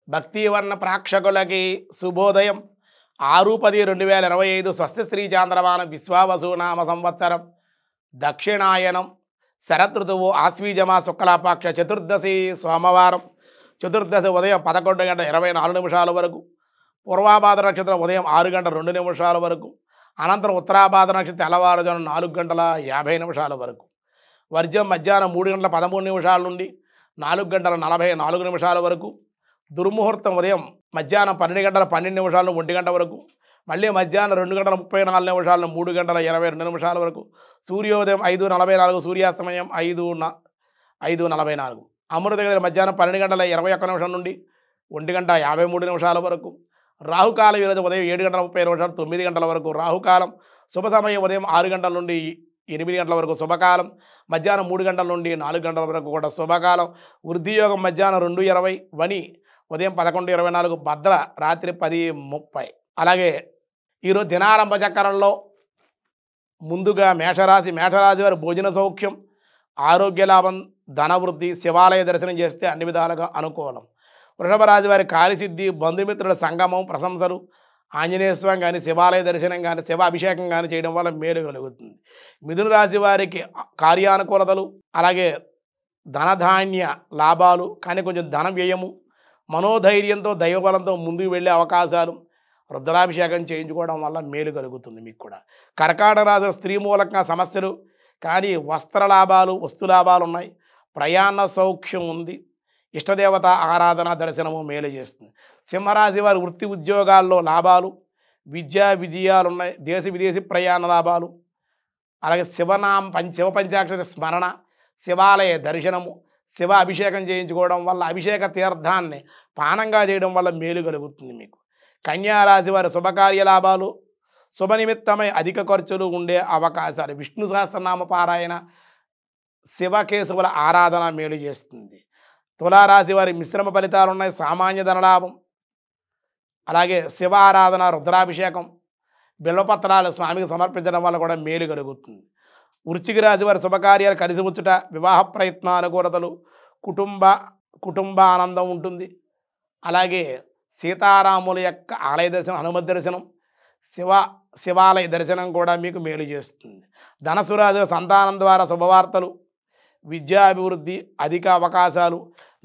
భక్తివర్ణ ప్రేక్షకులకి శుభోదయం 6/10/2025 స్వస్తి శ్రీ చాంద్రమాన విశ్వావసునామ సంవత్సరం దక్షిణాయనం శరదృతువు ఆశ్వీజమా శుక్లపక్ష చతుర్దశి సోమవారం చతుర్దశి ఉదయం 11:24 వరకు పూర్వాభాద్ర నక్షత్రం ఉదయం 6:02 వరకు అనంతరం ఉత్తరాభాద్ర నక్షత్రం తెల్లవారుజామున 4:50 వరకు వర్జం మధ్యాహ్నం 3:13 నుండి 4:44 వరకు దుర్ముహూర్తం ఉదయం మధ్యాహ్నం 12:12 నుండి 1 గంట వరకు మళ్ళీ మధ్యాహ్నం 2:34 3:22 వరకు సూర్యోదయం 5:44 సూర్యాస్తమయం 5:44 అమృత గడియలు మధ్యాహ్నం 12:21 నుండి 1:53 వరకు రాహుకాలం ఈరోజు ఉదయం 7:30 9 గంటల వరకు రాహుకాలం శుభ సమయం ఉదయం 6 గంటల నుండి 8 గంటల వరకు శుభకాలం మధ్యాహ్నం 3 గంటల నుండి 4 గంటల వరకు కూడా శుభకాలం వృద్ధియోగం మధ్యాహ్నం 2:20 వని ఉదయం 11:24 భద్ర రాత్రి 10:30 అలాగే ఈరోజు దినారంభ చక్రంలో ముందుగా మేషరాశి వారి భోజన సౌఖ్యం ఆరోగ్య లాభం ధనవృద్ధి శివాలయ దర్శనం చేస్తే అన్ని విధాలుగా అనుకూలం వృషభ రాశి వారి కార్యసిద్ధి బంధుమిత్రుల సంగమం ప్రశంసలు ఆంజనేయ స్వామి కానీ శివాలయ దర్శనం కానీ శివ అభిషేకం కానీ చేయడం వల్ల మేలు కలుగుతుంది మిథున రాశి వారికి కార్యానుకూలతలు అలాగే ధనధాన్య లాభాలు కానీ కొంచెం ధన వ్యయము మనోధైర్యంతో దైవబలంతో ముందుకు వెళ్ళే అవకాశాలు రుద్రాభిషేకం చేయించుకోవడం వల్ల మేలు కలుగుతుంది మీకు కూడా కర్కాటక రాశి స్త్రీ మూలకంగా సమస్యలు కానీ వస్త్ర లాభాలు వస్తు లాభాలు ఉన్నాయి ప్రయాణ సౌఖ్యం ఉంది ఇష్టదేవత ఆరాధన దర్శనము మేలు చేస్తుంది సింహరాశి వారి వృత్తి ఉద్యోగాల్లో లాభాలు విద్యా విజయాలు ఉన్నాయి దేశ విదేశీ ప్రయాణ లాభాలు అలాగే శివ పంచాక్షరి స్మరణ శివాలయ దర్శనము శివ అభిషేకం చేయించుకోవడం వల్ల అభిషేక తీర్థాన్ని పానంగా చేయడం వల్ల మేలు కలుగుతుంది మీకు కన్యారాశి వారి శుభకార్య లాభాలు శుభ నిమిత్తమై అధిక ఖర్చులు ఉండే అవకాశాలు విష్ణు సహస్రనామ పారాయణ శివకేశవుల ఆరాధన మేలు చేస్తుంది తులారాశి వారి మిశ్రమ ఫలితాలు ఉన్నాయి సామాన్య ధనలాభం అలాగే శివ ఆరాధన రుద్రాభిషేకం బిల్వపత్రాలు స్వామికి సమర్పించడం వల్ల కూడా మేలు కలుగుతుంది వృశ్చిక రాశి వారి శుభకార్యాలు కలిసి వచ్చుట వివాహ ప్రయత్న అనుకూలతలు కుటుంబ ఆనందం ఉంటుంది అలాగే సీతారాముల యొక్క ఆలయ దర్శనం హనుమత్ దర్శనం శివాలయ దర్శనం కూడా మీకు మేలు చేస్తుంది ధనసు రాశి సంతానం ద్వారా శుభవార్తలు విద్యాభివృద్ధి అధిక అవకాశాలు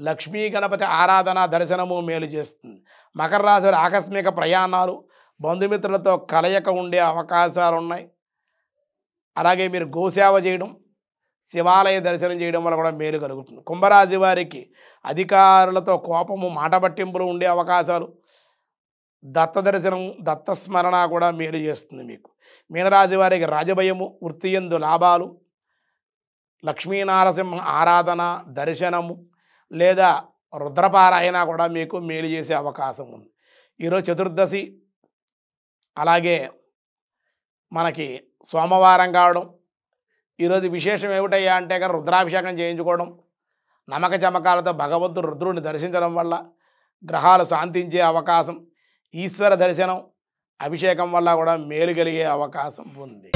లక్ష్మీ గణపతి ఆరాధన దర్శనము మేలు చేస్తుంది మకర రాశి వారి ఆకస్మిక ప్రయాణాలు బంధుమిత్రులతో కలయిక ఉండే అవకాశాలు ఉన్నాయి అలాగే మీరు గోసేవ చేయడం శివాలయ దర్శనం చేయడం వల్ల కూడా మేలు కలుగుతుంది కుంభరాశి వారికి అధికారులతో కోపము మాట పట్టింపులు ఉండే అవకాశాలు దత్త దర్శనం దత్తస్మరణ కూడా మేలు చేస్తుంది మీకు మీనరాశి వారికి రాజభయము వృత్తియందు లాభాలు లక్ష్మీనారసింహ ఆరాధన దర్శనము లేదా రుద్రపారాయణ కూడా మీకు మేలు చేసే అవకాశం ఉంది ఈరోజు చతుర్దశి అలాగే మనకి సోమవారం కావడం ఈరోజు విశేషం ఏమిటయ్యా అంటే కానీ రుద్రాభిషేకం చేయించుకోవడం నమ్మక చమకాలతో భగవంతుడు రుద్రుడిని దర్శించడం వల్ల గ్రహాలు శాంతించే అవకాశం ఈశ్వర దర్శనం అభిషేకం వల్ల కూడా మేలు కలిగే అవకాశం ఉంది.